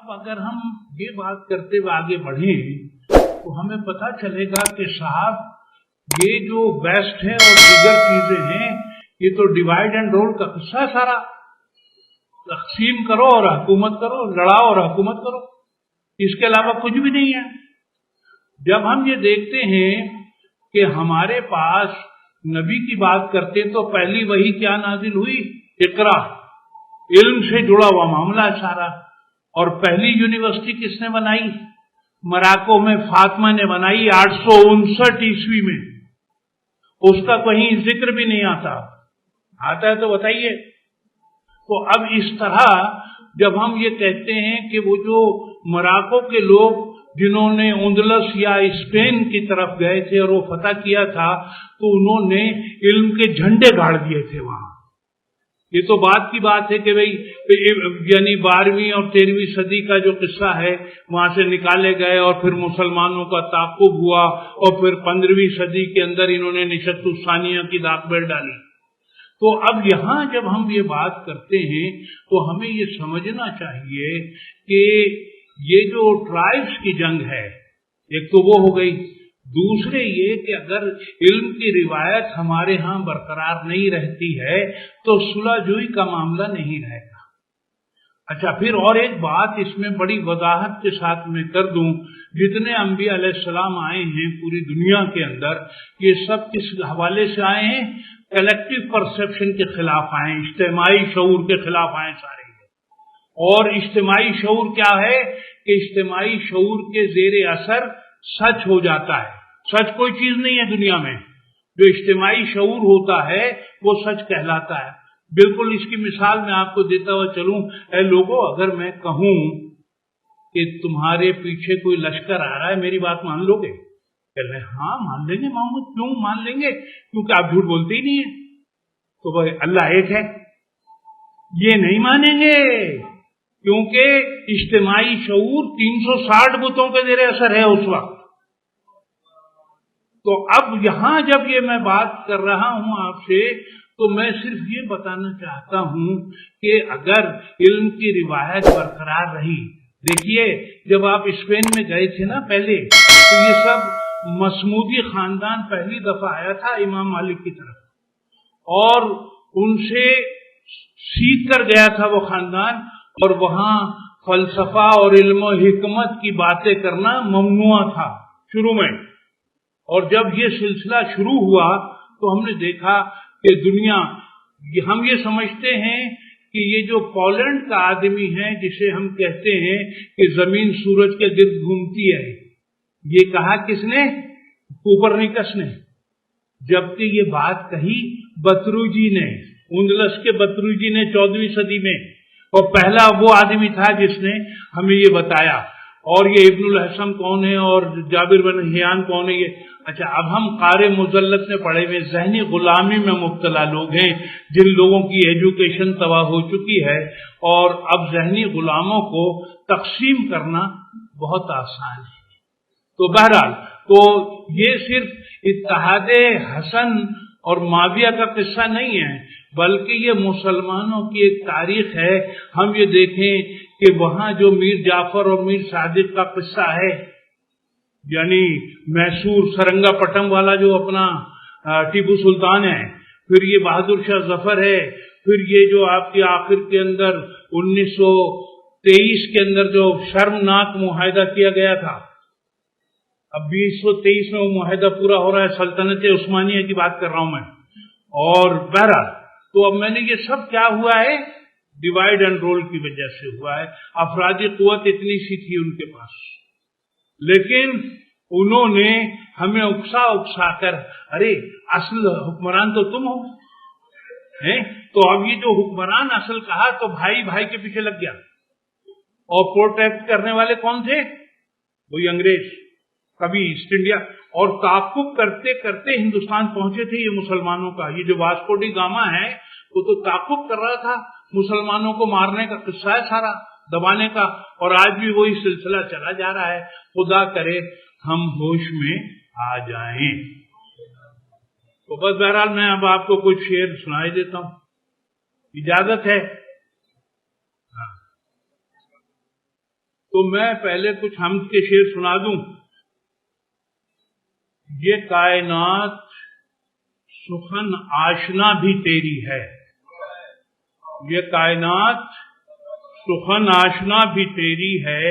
اب اگر ہم یہ بات کرتے ہوئے آگے بڑھیں تو ہمیں پتہ چلے گا کہ صاحب یہ جو بیسٹ ہے اور دیگر چیزیں ہیں یہ تو ڈیوائڈ اینڈ رول کا قصہ ہے سارا. تقسیم کرو اور حکومت کرو، لڑاؤ اور حکومت کرو، اس کے علاوہ کچھ بھی نہیں ہے. جب ہم یہ دیکھتے ہیں کہ ہمارے پاس نبی کی بات کرتے تو پہلی وحی کیا نازل ہوئی؟ اقرا، علم سے جڑا ہوا معاملہ سارا. اور پہلی یونیورسٹی کس نے بنائی؟ مراکو میں فاطمہ نے بنائی 859 عیسوی میں. اس کا کہیں ذکر بھی نہیں آتا ہے تو بتائیے. تو اب اس طرح جب ہم یہ کہتے ہیں کہ وہ جو مراکو کے لوگ جنہوں نے اندلس یا اسپین کی طرف گئے تھے اور وہ فتح کیا تھا تو انہوں نے علم کے جھنڈے گاڑ دیے تھے وہاں. یہ تو بات کی بات ہے کہ بھئی یعنی 12ویں اور 13ویں صدی کا جو قصہ ہے وہاں سے نکالے گئے اور پھر مسلمانوں کا تعاقب ہوا اور پھر 15ویں صدی کے اندر انہوں نے نشست الثانیہ کی داغ بیل ڈالی. تو اب یہاں جب ہم یہ بات کرتے ہیں تو ہمیں یہ سمجھنا چاہیے کہ یہ جو ٹرائبس کی جنگ ہے ایک تو وہ ہو گئی، دوسرے یہ کہ اگر علم کی روایت ہمارے ہاں برقرار نہیں رہتی ہے تو صلح جوئی کا معاملہ نہیں رہے گا. اچھا، پھر اور ایک بات اس میں بڑی وضاحت کے ساتھ میں کر دوں، جتنے انبیاء علیہ السلام آئے ہیں پوری دنیا کے اندر یہ سب کس حوالے سے آئے ہیں؟ کلیکٹیو پرسیپشن کے خلاف آئے، اجتماعی شعور کے خلاف آئے سارے. اور اجتماعی شعور کیا ہے کہ اجتماعی شعور کے زیر اثر سچ ہو جاتا ہے. سچ کوئی چیز نہیں ہے دنیا میں، جو اجتماعی شعور ہوتا ہے وہ سچ کہلاتا ہے. بالکل اس کی مثال میں آپ کو دیتا ہوا چلوں. اے لوگوں، اگر میں کہوں کہ تمہارے پیچھے کوئی لشکر آ رہا ہے میری بات مان لو گے؟ کہہ رہے ہاں مان لیں گے محمود. کیوں مان لیں گے؟ کیونکہ آپ جھوٹ بولتے ہی نہیں ہیں. تو بھائی اللہ ایک ہے، یہ نہیں مانیں گے کیونکہ اجتماعی شعور 360 بتوں کے زیر اثر ہے اس وقت. تو اب یہاں جب یہ میں بات کر رہا ہوں آپ سے تو میں صرف یہ بتانا چاہتا ہوں کہ اگر علم کی روایت برقرار رہی. دیکھیے جب آپ اسپین میں گئے تھے نا پہلے، تو یہ سب مسمودی خاندان پہلی دفعہ آیا تھا امام مالک کی طرف، اور ان سے سیکھ کر گیا تھا وہ خاندان. اور وہاں فلسفہ اور علم و حکمت کی باتیں کرنا ممنوع تھا شروع میں. اور جب یہ سلسلہ شروع ہوا تو ہم نے دیکھا کہ دنیا، ہم یہ سمجھتے ہیں کہ یہ جو پولینڈ کا آدمی ہے جسے ہم کہتے ہیں کہ زمین سورج کے گرد گھومتی ہے، یہ کہا کس نے؟ کوپرنیکس نے. جبکہ یہ بات کہی بطروجی نے، اندلس کے بطروجی نے 14ویں صدی میں، اور پہلا وہ آدمی تھا جس نے ہمیں یہ بتایا. اور یہ ابن الحسن کون ہے اور جابر بن حیان کون ہے؟ یہ اچھا، اب ہم قارئ مزلت میں پڑھے ہوئے ذہنی غلامی میں مبتلا لوگ ہیں جن لوگوں کی ایجوکیشن تباہ ہو چکی ہے، اور اب ذہنی غلاموں کو تقسیم کرنا بہت آسان ہے. تو بہرحال تو یہ صرف اتحاد حسن اور معاویہ کا قصہ نہیں ہے، بلکہ یہ مسلمانوں کی ایک تاریخ ہے. ہم یہ دیکھیں کہ وہاں جو میر جعفر اور میر صادق کا قصہ ہے، یعنی میسور سرنگا پٹم والا جو اپنا ٹیپو سلطان ہے، پھر یہ بہادر شاہ ظفر ہے، پھر یہ جو آپ کے آخر کے اندر 1923 کے اندر جو شرمناک معاہدہ کیا گیا تھا. اب 2023 میں وہ معاہدہ پورا ہو رہا ہے، سلطنت عثمانیہ کی بات کر رہا ہوں میں. اور بہرحال تو اب میں نے یہ سب کیا ہوا ہے؟ ڈیوائڈ اینڈ رول کی وجہ سے ہوا ہے. افرادی قوت اتنی سی تھی ان کے پاس، لیکن انہوں نے ہمیں اکسا کر، ارے اصل حکمران تو تم ہو. تو اب یہ جو حکمران اصل کہا تو بھائی بھائی کے پیچھے لگ گیا. اور پروٹیکٹ کرنے والے کون تھے؟ وہی انگریز، کبھی ایسٹ انڈیا. اور تعاقب کرتے کرتے ہندوستان پہنچے تھے یہ مسلمانوں کا. یہ جو واسکو ڈی گاما ہے وہ تو تعاقب کر رہا تھا، مسلمانوں کو مارنے کا قصہ ہے سارا، دبانے کا. اور آج بھی وہی سلسلہ چلا جا رہا ہے. خدا کرے ہم ہوش میں آ جائیں. تو بس بہرحال میں اب آپ کو کچھ شعر سنائی دیتا ہوں، اجازت ہے؟ تو میں پہلے کچھ حمد کے شعر سنا دوں. یہ کائنات سخن آشنا بھی تیری ہے، یہ کائنات سخن آشنا بھی تیری ہے،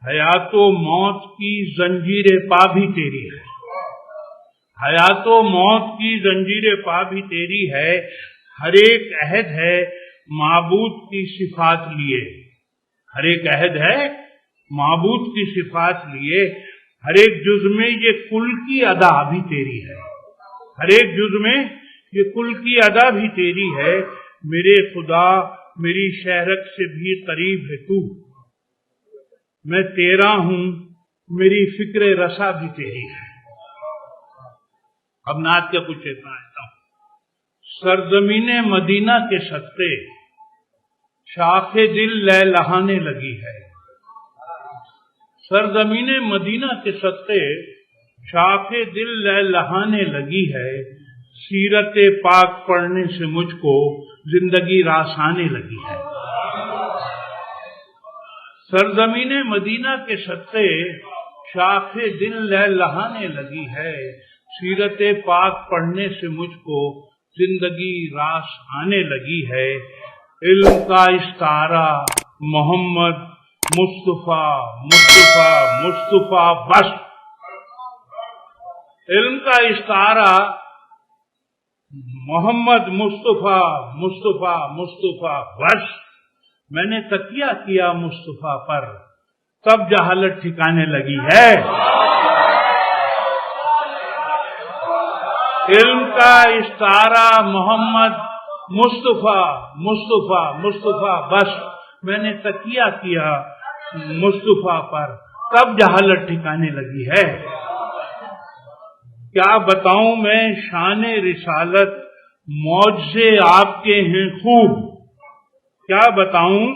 حیات و موت کی زنجیر پا بھی تیری ہے، حیات و موت کی زنجیر پا بھی تیری ہے. ہر ایک عہد ہے معبود کی صفات لیے، ہر ایک عہد ہے معبود کی صفات لیے. ہر ایک جز میں یہ کل کی ادا بھی تیری ہے، ہر ایک جز میں یہ کل کی ادا بھی تیری ہے. میرے خدا میری شہرت سے بھی قریب ہے تو، میں تیرا ہوں میری فکر رسا بھی تیری ہے. اب نعت کا کچھ اتنا آتا ہوں. سرزمین مدینہ کے صدقے شاخ دل لہلہانے لگی ہے، سرزمین مدینہ کے صدقے شاخ دل لہلہانے لگی ہے. سیرت پاک پڑھنے سے مجھ کو زندگی راس آنے لگی ہے. سرزمین مدینہ کے صدقے شاخ دل لہلہانے لگی ہے. سیرت پاک پڑھنے سے مجھ کو زندگی راس آنے لگی ہے. علم کا استعارہ محمد مصطفیٰ مصطفیٰ مصطفیٰ بس، علم کا استعارہ محمد مصطفیٰ مصطفیٰ مصطفیٰ بس. میں نے تکیہ کیا مصطفیٰ پر تب جہالت ٹھکانے لگی ہے. علم کا استعارہ محمد مصطفیٰ مصطفیٰ مصطفیٰ بس. میں نے تکیہ کیا مصطفیٰ پر تب جہالت ٹھکانے لگی ہے. کیا بتاؤں میں شان رسالت معجزے آپ کے ہیں خوب، کیا بتاؤں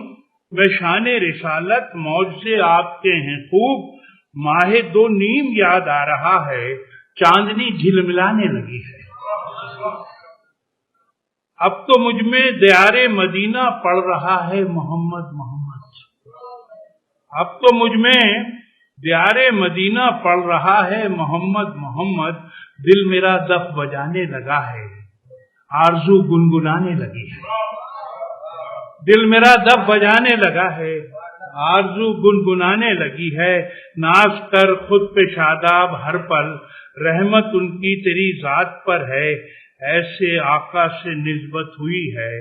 میں شان رسالت معجزے آپ کے ہیں خوب. ماہ دو نیم یاد آ رہا ہے چاندنی جھلملانے لگی ہے. اب تو مجھ میں دیار مدینہ پڑ رہا ہے محمد محمد، اب تو مجھ میں دیار مدینہ پڑ رہا ہے محمد محمد. دل میرا دف بجانے لگا ہے آرزو گنگنانے لگی ہے، دل میرا دف بجانے لگا ہے آرزو گنگنانے لگی ہے. ناز کر خود پہ شاداب ہر پل، رحمت ان کی تیری ذات پر ہے. ایسے آقا سے نسبت ہوئی ہے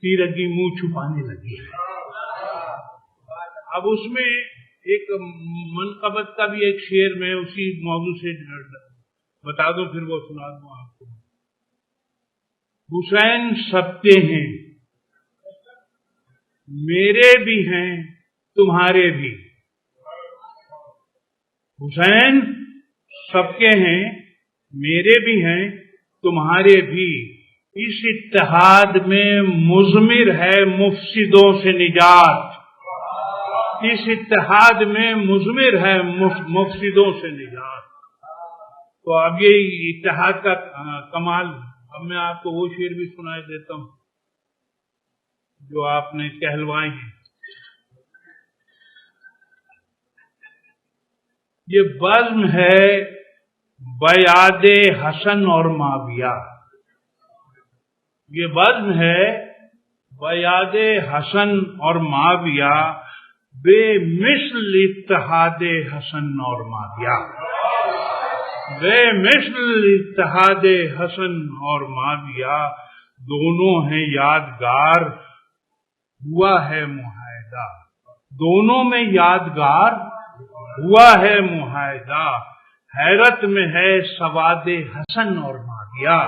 تیرگی منہ چھپانے لگی ہے. اب اس میں ایک منقبت کا بھی ایک شعر میں اسی موضوع سے بتا دوں، پھر وہ سنا دوں آپ کو. حسین سب کے ہیں میرے بھی ہیں تمہارے بھی، حسین سب کے ہیں میرے بھی ہیں تمہارے بھی. اس اتحاد میں مضمر ہے مفسدوں سے نجات، اس اتحاد میں مضمر ہے مفسدوں سے نجات. تو اب یہ اتحاد کا کمال. اب میں آپ کو وہ شعر بھی سنائی دیتا ہوں جو آپ نے کہلوائے ہیں. یہ بزم ہے بیاد حسن اور معاویہ، یہ بزم ہے بیاد حسن اور معاویہ، بے مثل اتحاد حسن اور معاویہ، بے مثل اتحاد حسن اور معاویہ. دونوں ہیں یادگار ہوا ہے معاہدہ، دونوں میں یادگار ہوا ہے معاہدہ. حیرت میں ہے سواد حسن اور معاویہ،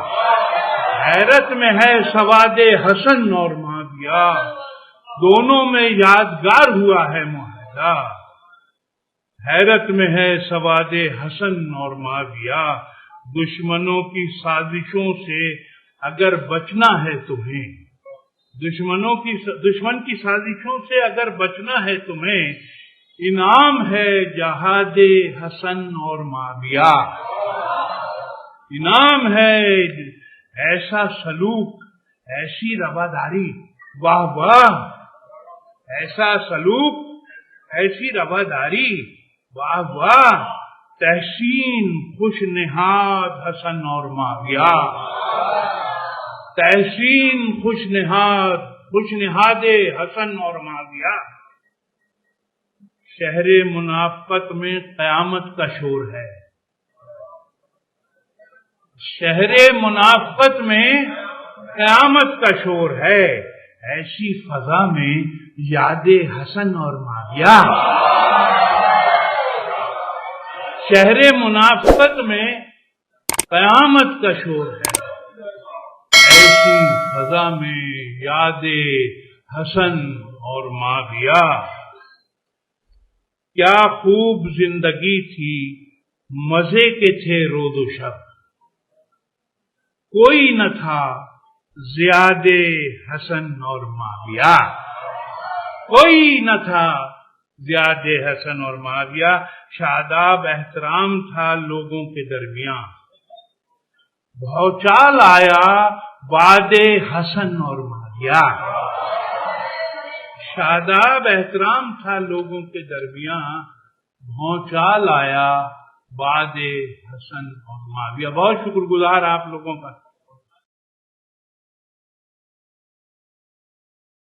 حیرت میں ہے سواد حسن اور معاویہ. دونوں میں یادگار ہوا ہے معاہدہ. حیرت میں ہے سواد حسن اور معاویہ. دشمنوں کی سازشوں سے اگر بچنا ہے تمہیں، دشمن کی سازشوں سے اگر بچنا ہے تمہیں، انعام ہے جہاد حسن اور معاویہ. انعام ہے ایسا سلوک ایسی رواداری، واہ واہ، ایسا سلوک ایسی رواداری، واہ واہ، تحسین خوش نہاد حسن اور معاویہ، تحسین خوش نہاد حسن اور معاویہ۔ شہر منافقت میں قیامت کا شور ہے، شہر منافقت میں قیامت کا شور ہے، ایسی فضا میں یاد حسن اور معاویہ۔ شہر منافقت میں قیامت کا شور ہے، ایسی فضا میں یاد حسن اور معاویہ۔ کیا خوب زندگی تھی، مزے کے تھے روز و شب، کوئی نہ تھا زیادہ حسن اور معاویہ، کوئی نہ تھا زیادہ حسن اور معاویہ۔ شاداب احترام تھا لوگوں کے درمیان، بھوچال آیا بعد حسن اور معاویہ۔ شاداب احترام تھا لوگوں کے درمیان، بھوچال آیا بعد حسن اور معاویہ۔ بہت شکر گزار آپ لوگوں کا۔